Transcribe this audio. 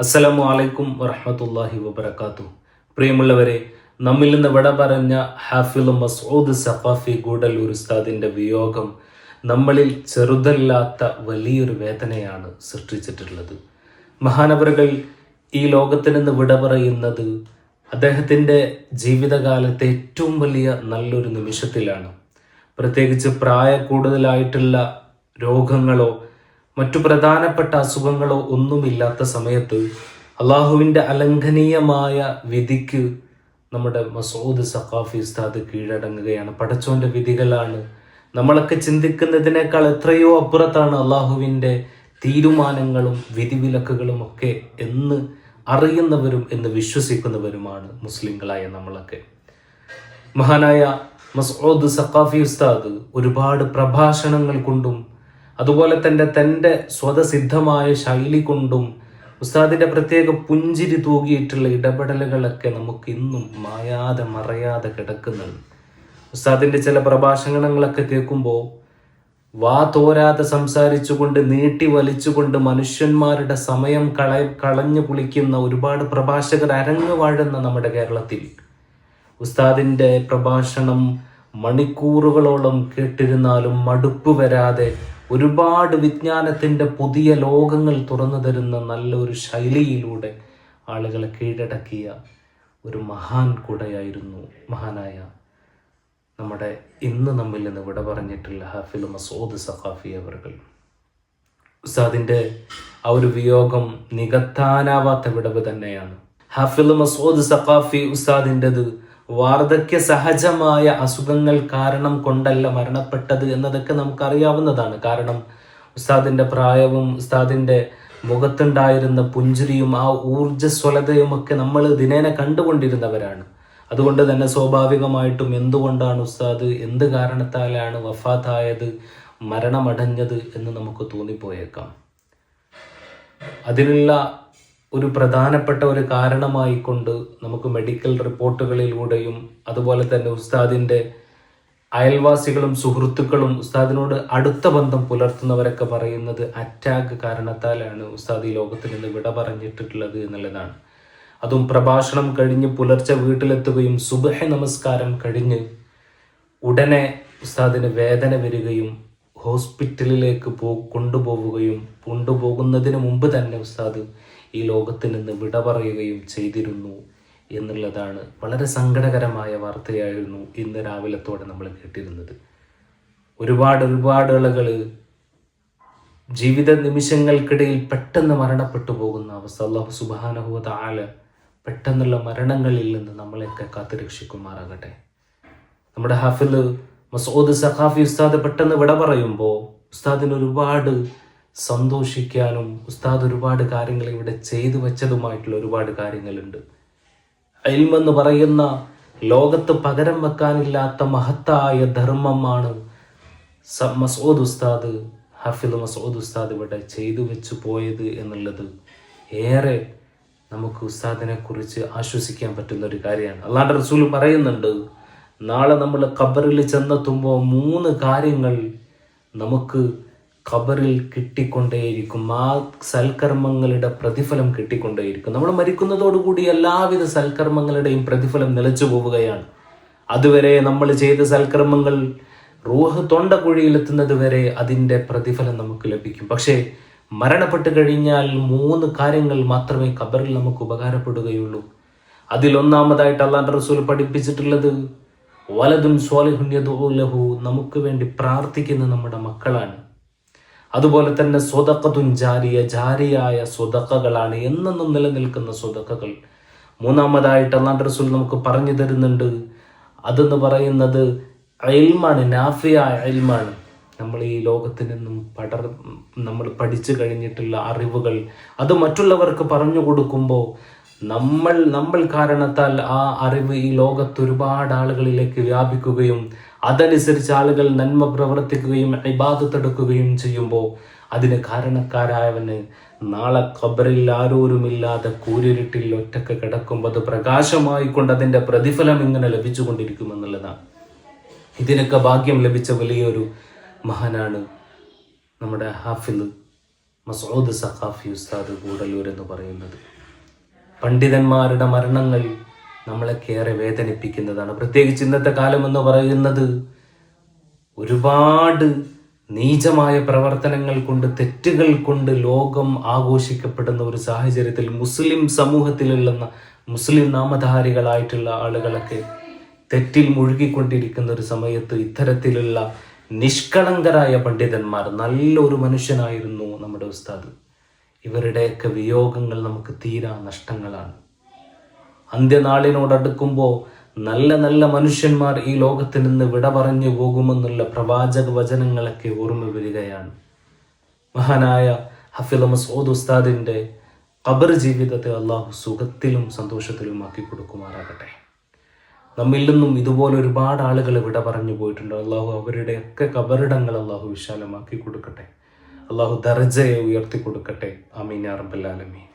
അസ്സലാമു അലൈക്കും വറഹ്മത്തുള്ളാഹി വബറകാതുഹു. പ്രിയമുള്ളവരെ, നമ്മിൽ നിന്ന് വിട പറഞ്ഞ ഹാഫിള് മസ്ഊദ് സഖാഫി ഗൂഡല്ലൂർ ഉസ്താദിന്റെ വിയോഗം നമ്മളിൽ ചെറുതല്ലാത്ത വലിയൊരു വേദനയാണ് സൃഷ്ടിച്ചിട്ടുള്ളത്. മഹാനവറുകൾ ഈ ലോകത്തിൽ നിന്ന് വിട പറയുന്നത് അദ്ദേഹത്തിൻ്റെ ജീവിതകാലത്തെ ഏറ്റവും വലിയ നല്ലൊരു നിമിഷത്തിലാണ്. പ്രത്യേകിച്ച് പ്രായ കൂടുതലായിട്ടുള്ള രോഗങ്ങളോ മറ്റു പ്രധാനപ്പെട്ട അസുഖങ്ങളോ ഒന്നുമില്ലാത്ത സമയത്ത് അള്ളാഹുവിൻ്റെ അലംഘനീയമായ വിധിക്ക് നമ്മുടെ മസ്ഊദ് സഖാഫി ഉസ്താദ് കീഴടങ്ങുകയാണ്. പടച്ചോൻ്റെ വിധികളാണ്. നമ്മളൊക്കെ ചിന്തിക്കുന്നതിനേക്കാൾ എത്രയോ അപ്പുറത്താണ് അള്ളാഹുവിൻ്റെ തീരുമാനങ്ങളും വിധിവിലക്കുകളും ഒക്കെ എന്ന് അറിയുന്നവരും എന്ന് വിശ്വസിക്കുന്നവരുമാണ് മുസ്ലിങ്ങളായ നമ്മളൊക്കെ. മഹാനായ മസ്ഊദ് സഖാഫി ഉസ്താദ് ഒരുപാട് പ്രഭാഷണങ്ങൾ കൊണ്ടും അതുപോലെ തന്നെ തൻ്റെ സ്വതസിദ്ധമായ ശൈലി കൊണ്ടും ഉസ്താദിൻ്റെ പ്രത്യേക പുഞ്ചിരി തൂകിയിട്ടുള്ള ഇടപെടലുകളൊക്കെ നമുക്ക് ഇന്നും മായാതെ മറയാതെ കിടക്കുന്നുണ്ട്. ഉസ്താദിൻ്റെ ചില പ്രഭാഷണങ്ങളൊക്കെ കേൾക്കുമ്പോൾ വാ തോരാതെ സംസാരിച്ചുകൊണ്ട് നീട്ടി വലിച്ചുകൊണ്ട് മനുഷ്യന്മാരുടെ സമയം കളഞ്ഞു കുളിക്കുന്ന ഒരുപാട് പ്രഭാഷകർ അരങ്ങ് വാഴുന്ന നമ്മുടെ കേരളത്തിൽ ഉസ്താദിൻ്റെ പ്രഭാഷണം മണിക്കൂറുകളോളം കേട്ടിരുന്നാലും മടുപ്പ് വരാതെ ഒരുപാട് വിജ്ഞാനത്തിൻ്റെ പുതിയ ലോകങ്ങൾ തുറന്നു തരുന്ന നല്ലൊരു ശൈലിയിലൂടെ ആളുകളെ കീഴടക്കിയ ഒരു മഹാൻ കൂടെയായിരുന്നു മഹാനായ നമ്മുടെ ഇന്ന് നമ്മിൽ നിന്ന് വിട പറഞ്ഞിട്ടുള്ള ഹാഫിള് മസ്ഊദ് സഖാഫി അവർകൾ. ഉസ്താദിൻ്റെ ആ ഒരു വിയോഗം നികത്താനാവാത്ത വിടവ് തന്നെയാണ്. ഹാഫിള് മസ്ഊദ് സഖാഫി ഉസ്താദിൻ്റെത് വാർദ്ധക്യ സഹജമായ അസുഖങ്ങൾ കാരണം കൊണ്ടല്ല മരണപ്പെട്ടത് എന്നതൊക്കെ നമുക്കറിയാവുന്നതാണ്. കാരണം ഉസ്താദിൻ്റെ പ്രായവും ഉസ്താദിൻ്റെ മുഖത്തുണ്ടായിരുന്ന പുഞ്ചിരിയും ആ ഊർജ്ജസ്വലതയും ഒക്കെ നമ്മൾ ദിനേന കണ്ടുകൊണ്ടിരുന്നവരാണ്. അതുകൊണ്ട് തന്നെ സ്വാഭാവികമായിട്ടും എന്തുകൊണ്ടാണ് ഉസ്താദ് എന്ത് കാരണത്താലാണ് വഫാത്തായത്, മരണമടഞ്ഞത് എന്ന് നമുക്ക് തോന്നിപ്പോയേക്കാം. അതിനുള്ള ഒരു പ്രധാനപ്പെട്ട ഒരു കാരണമായിക്കൊണ്ട് നമുക്ക് മെഡിക്കൽ റിപ്പോർട്ടുകളിലൂടെയും അതുപോലെ തന്നെ ഉസ്താദിൻ്റെ അയൽവാസികളും സുഹൃത്തുക്കളും ഉസ്താദിനോട് അടുത്ത ബന്ധം പുലർത്തുന്നവരൊക്കെ പറയുന്നത് അറ്റാക്ക് കാരണത്താലാണ് ഉസ്താദ് ഈ ലോകത്തിൽ നിന്ന് വിട പറഞ്ഞിട്ടുള്ളത് എന്നുള്ളതാണ്. അതും പ്രഭാഷണം കഴിഞ്ഞ് പുലർച്ചെ വീട്ടിലെത്തുകയും സുബഹി നമസ്കാരം കഴിഞ്ഞ് ഉടനെ ഉസ്താദിന് വേദന വരികയും ഹോസ്പിറ്റലിലേക്ക് കൊണ്ടുപോകുന്നതിന് മുമ്പ് തന്നെ ഉസ്താദ് ഈ ലോകത്തിൽ നിന്ന് വിട പറയുകയും ചെയ്തിരുന്നു എന്നുള്ളതാണ് വളരെ സങ്കടകരമായ വാർത്തയായിരുന്നു ഇന്ന് രാവിലത്തോടെ നമ്മൾ കേട്ടിരുന്നത്. ഒരുപാട് ആളുകൾ ജീവിത നിമിഷങ്ങൾക്കിടയിൽ പെട്ടെന്ന് മരണപ്പെട്ടു പോകുന്ന അവസ്ഥ. അല്ലാഹു സുബ്ഹാനഹു വ തആല പെട്ടെന്നുള്ള മരണങ്ങളിൽ നിന്ന് നമ്മളെയൊക്കെ കാത്തുരക്ഷിക്കുമാറാകട്ടെ. നമ്മുടെ ഹാഫിള് മസ്ഊദ് സഖാഫി ഉസ്താദ് പെട്ടെന്ന് വിട പറയുമ്പോൾ ഉസ്താദിന് ഒരുപാട് സന്തോഷിക്കാനും ഉസ്താദ് ഒരുപാട് കാര്യങ്ങൾ ഇവിടെ ചെയ്തു വെച്ചതുമായിട്ടുള്ള ഒരുപാട് കാര്യങ്ങളുണ്ട്. ഇൽമെന്ന് പറയുന്ന ലോകത്ത് പകരം വെക്കാനില്ലാത്ത മഹത്തായ ധർമ്മമാണ് മസ്ഊദ് ഉസ്താദ് ഹാഫിള് മസ്ഊദ് ഉസ്താദ് ഇവിടെ ചെയ്തു വെച്ചു പോയത് എന്നുള്ളത് ഏറെ നമുക്ക് ഉസ്താദിനെ കുറിച്ച് ആശ്വസിക്കാൻ പറ്റുന്ന ഒരു കാര്യമാണ്. അല്ലാഹുവിൻ്റെ റസൂൽ പറയുന്നുണ്ട്, നാളെ നമ്മൾ ഖബറിൽ ചെന്നെത്തുമ്പോൾ 3 കാര്യങ്ങൾ നമുക്ക് ഖബറിൽ കിട്ടിക്കൊണ്ടേയിരിക്കും. ആ സൽക്കർമ്മങ്ങളുടെ പ്രതിഫലം കിട്ടിക്കൊണ്ടേയിരിക്കും. നമ്മൾ മരിക്കുന്നതോടുകൂടി എല്ലാവിധ സൽക്കർമ്മങ്ങളുടെയും പ്രതിഫലം നിലച്ചു പോവുകയാണ്. അതുവരെ നമ്മൾ ചെയ്ത സൽക്കർമ്മങ്ങൾ റൂഹ് തൊണ്ടക്കുഴിയിലെത്തുന്നത് വരെ അതിൻ്റെ പ്രതിഫലം നമുക്ക് ലഭിക്കും. പക്ഷേ മരണപ്പെട്ട് കഴിഞ്ഞാൽ 3 കാര്യങ്ങൾ മാത്രമേ ഖബറിൽ നമുക്ക് ഉപകാരപ്പെടുകയുള്ളൂ. അതിലൊന്നാമതായിട്ട് അല്ലാഹുവിൻ്റെ റസൂൽ പഠിപ്പിച്ചിട്ടുള്ളത് വലദുൻ സ്വാലിഹുൻ യദ്ഉ ലഹു, നമുക്ക് വേണ്ടി പ്രാർത്ഥിക്കുന്ന നമ്മുടെ മക്കളാണ്. അതുപോലെ തന്നെ സ്വതഖത്തുൻ ജാരിയായ സ്വതഖകളാണ്, എന്നെന്നും നിലനിൽക്കുന്ന സ്വതഖകൾ. മൂന്നാമതായിട്ട് അല്ലാഹുവിൻ്റെ റസൂൽ നമുക്ക് പറഞ്ഞു തരുന്നുണ്ട്, അതെന്ന് പറയുന്നത് ഇൽമാണ്, നാഫിയായ ഇൽമാണ്. നമ്മൾ ഈ ലോകത്തിൽ നിന്നും നമ്മൾ പഠിച്ചു കഴിഞ്ഞിട്ടുള്ള അറിവുകൾ അത് മറ്റുള്ളവർക്ക് പറഞ്ഞു കൊടുക്കുമ്പോൾ നമ്മൾ കാരണത്താൽ ആ അറിവ് ഈ ലോകത്ത് ഒരുപാട് ആളുകളിലേക്ക് വ്യാപിക്കുകയും അതനുസരിച്ച് ആളുകൾ നന്മ പ്രവർത്തിക്കുകയും ഇബാദത്ത് എടുക്കുകയും ചെയ്യുമ്പോൾ അതിന് കാരണക്കാരായവന് നാളെ ഖബറിൽ ആരോരുമില്ലാതെ കൂരിരുട്ടിൽ ഒറ്റക്ക് കിടക്കുമ്പോൾ അത് പ്രകാശമായിക്കൊണ്ട് അതിൻ്റെ പ്രതിഫലം ഇങ്ങനെ ലഭിച്ചുകൊണ്ടിരിക്കുമെന്നുള്ളതാണ്. ഇതിനൊക്കെ ഭാഗ്യം ലഭിച്ച വലിയൊരു മഹാനാണ് നമ്മുടെ ഹാഫിള് മസ്ഊദ് സഖാഫി ഉസ്താദ് ഗൂഡല്ലൂർ എന്ന് പറയുന്നത്. പണ്ഡിതന്മാരുടെ മരണങ്ങൾ നമ്മളൊക്കെ ഏറെ വേദനിപ്പിക്കുന്നതാണ്. പ്രത്യേകിച്ച് ഇന്നത്തെ കാലം എന്ന് പറയുന്നത് ഒരുപാട് നീചമായ പ്രവർത്തനങ്ങൾ കൊണ്ട്, തെറ്റുകൾ കൊണ്ട് ലോകം ആഘോഷിക്കപ്പെടുന്ന ഒരു സാഹചര്യത്തിൽ മുസ്ലിം സമൂഹത്തിലുള്ള മുസ്ലിം നാമധാരികളായിട്ടുള്ള ആളുകളൊക്കെ തെറ്റിൽ മുഴുകിക്കൊണ്ടിരിക്കുന്ന ഒരു സമയത്ത് ഇത്തരത്തിലുള്ള നിഷ്കളങ്കരായ പണ്ഡിതന്മാർ, നല്ലൊരു മനുഷ്യനായിരുന്നു നമ്മുടെ ഉസ്താദ്, ഇവരുടെയൊക്കെ വിയോഗങ്ങൾ നമുക്ക് തീരാ നഷ്ടങ്ങളാണ്. അന്ത്യനാളിനോടടുക്കുമ്പോൾ നല്ല നല്ല മനുഷ്യന്മാർ ഈ ലോകത്ത് നിന്ന് വിട പറഞ്ഞു പോകുമെന്നുള്ള പ്രവാചക വചനങ്ങളൊക്കെ ഓർമ്മ വരികയാണ്. മഹാനായ ഹഫീദ് മസ്ഊദ് ഉസ്താദിൻ്റെ ഖബർ ജീവിതത്തെ അള്ളാഹു സുഖത്തിലും സന്തോഷത്തിലും ആക്കി കൊടുക്കുമാറാകട്ടെ. നമ്മിൽ നിന്നും ഇതുപോലെ ഒരുപാട് ആളുകൾ വിട പറഞ്ഞു പോയിട്ടുണ്ട്. അള്ളാഹു അവരുടെയൊക്കെ ഖബറിടങ്ങൾ അള്ളാഹു വിശാലമാക്കി കൊടുക്കട്ടെ. അള്ളാഹു ദർജയെ ഉയർത്തി കൊടുക്കട്ടെ. ആമീൻ യാ റബ്ബൽ ആലമീൻ.